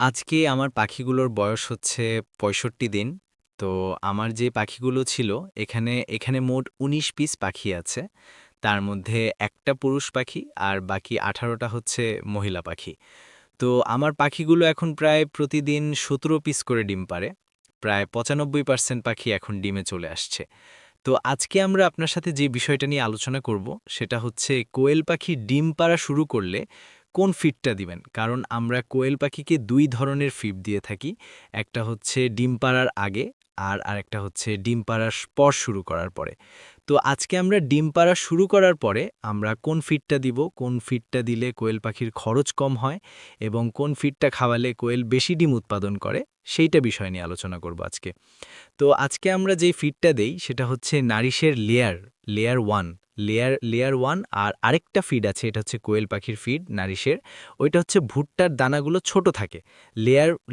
আজকে আমার পাখিগুলোর বয়স হচ্ছে ৬৫ দিন। তো আমার যে পাখিগুলো ছিল এখানে মোট ১৯ পিস পাখি আছে। তার মধ্যে একটা পুরুষ পাখি আর বাকি ১৮টা হচ্ছে মহিলা পাখি। তো আমার পাখিগুলো এখন প্রায় প্রতিদিন ১৭ পিস করে ডিম পাড়ে। প্রায় ৯৫% পাখি এখন ডিমে চলে আসছে। তো আজকে আমরা আপনার সাথে যে বিষয়টা নিয়ে আলোচনা করব সেটা হচ্ছে কোয়েল পাখি ডিম পাড়া শুরু করলে কোন ফিডটা দিবেন। কারণ আমরা কোয়েল পাখিকে ২ ধরনের ফিড দিয়ে থাকি। একটা হচ্ছে ডিম পাড়ার আগে আর আরেকটা হচ্ছে ডিম পাড়ার পর শুরু করার পরে। তো আজকে আমরা ডিম পাড়া শুরু করার পরে আমরা কোন ফিডটা দিব, কোন ফিডটা দিলে কোয়েল পাখির খরচ কম হয় এবং কোন ফিডটা খাওয়ালে কোয়েল বেশি ডিম উৎপাদন করে, সেইটা বিষয় নিয়ে আলোচনা করব আজকে। তো আজকে আমরা যেই ফিডটা দেই সেটা হচ্ছে নারিশের লেয়ার 1, লেয়ার 1 আর আরেকটা ফিড আছে, এটা হচ্ছে কোয়েল পাখির ফিড নারিশের। ওইটা হচ্ছে ভুট্টার দানাগুলো ছোট থাকে।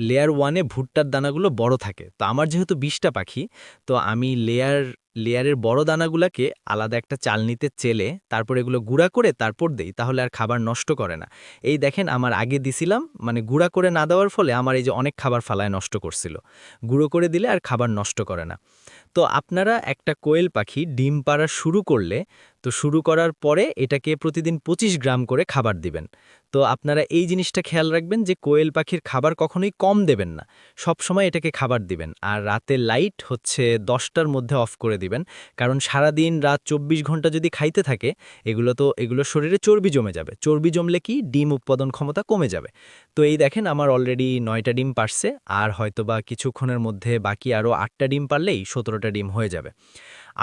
লেয়ার 1 এ ভুট্টার দানাগুলো বড় থাকে। তো আমার যেহেতু ২০টা পাখি, তো আমি লেয়ারের বড় দানাগুলাকে আলাদা একটা চালনিতে চেলে তারপর এগুলো গুঁড়া করে তারপর দেই, তাহলে আর খাবার নষ্ট করে না। এই দেখেন আমার আগে দিছিলাম, মানে গুঁড়া করে না দেওয়ার ফলে আমার এই যে অনেক খাবার ফালায় নষ্ট করছিল। গুঁড়ো করে দিলে আর খাবার নষ্ট করে না। তো আপনারা একটা কোয়েল পাখি ডিম পাড়া শুরু করলে, তো শুরু করার পরে এটাকে প্রতিদিন ২৫ গ্রাম করে খাবার দিবেন। তো আপনারা এই জিনিসটা খেয়াল রাখবেন যে কোয়েল পাখির খাবার কখনোই কম দেবেন না। সবসময় এটাকে খাবার দিবেন। আর রাতে লাইট হচ্ছে ১০টার মধ্যে অফ করে দিবেন। কারণ সারাদিন রাত ২৪ ঘন্টা যদি খাইতে থাকে, এগুলো শরীরে চর্বি জমে যাবে। চর্বি জমলে কি ডিম উৎপাদন ক্ষমতা কমে যাবে। তো এই দেখেন আমার অলরেডি ৯টা ডিম পারছে, আর হয়তোবা কিছুক্ষণের মধ্যে বাকি আরও ৮টা ডিম পারলেই ১৭টা ডিম হয়ে যাবে।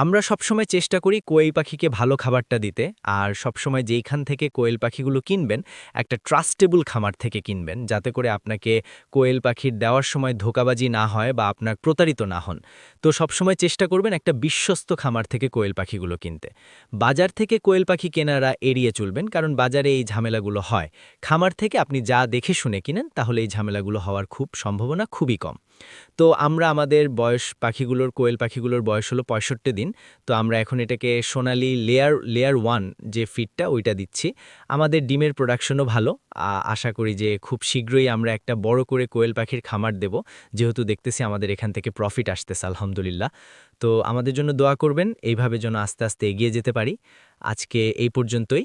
আমরা সবসময় চেষ্টা করি কোয়েল পাখিকে ভালো খাবারটা দিতে, আর সবসময় যেইখান থেকে কোয়েল পাখিগুলো কিনবেন একটা ট্রাস্টেবল খামার থেকে কিনবেন, যাতে করে আপনাকে কোয়েল পাখির দেওয়ার সময় ধোঁকাবাজি না হয় বা আপনার প্রতারিত না হন। তো সবসময় চেষ্টা করবেন একটা বিশ্বস্ত খামার থেকে কোয়েল পাখিগুলো কিনতে। বাজার থেকে কোয়েল পাখি কেনারা এড়িয়ে চলবেন, কারণ বাজারে এই ঝামেলাগুলো হয়। খামার থেকে আপনি যা দেখে শুনে কিনেন, তাহলে এই ঝামেলাগুলো হওয়ার সম্ভাবনা খুবই কম। তো আমরা আমাদের কোয়েল পাখিগুলোর বয়স হলো ৬৫ দিন। তো আমরা এখন এটাকে সোনালি লেয়ার 1 যে ফিডটা ওইটা দিচ্ছি। আমাদের ডিমের প্রোডাকশনও ভালো। আশা করি যে খুব শীঘ্রই আমরা একটা বড় করে কোয়েল পাখির খামার দেব। যেহেতু দেখতেছি আমাদের এখান থেকে প্রফিট আসতেছে আলহামদুলিল্লাহ। তো আমাদের জন্য দোয়া করবেন, এইভাবে যেন আস্তে আস্তে এগিয়ে যেতে পারি। আজকে এই পর্যন্তই।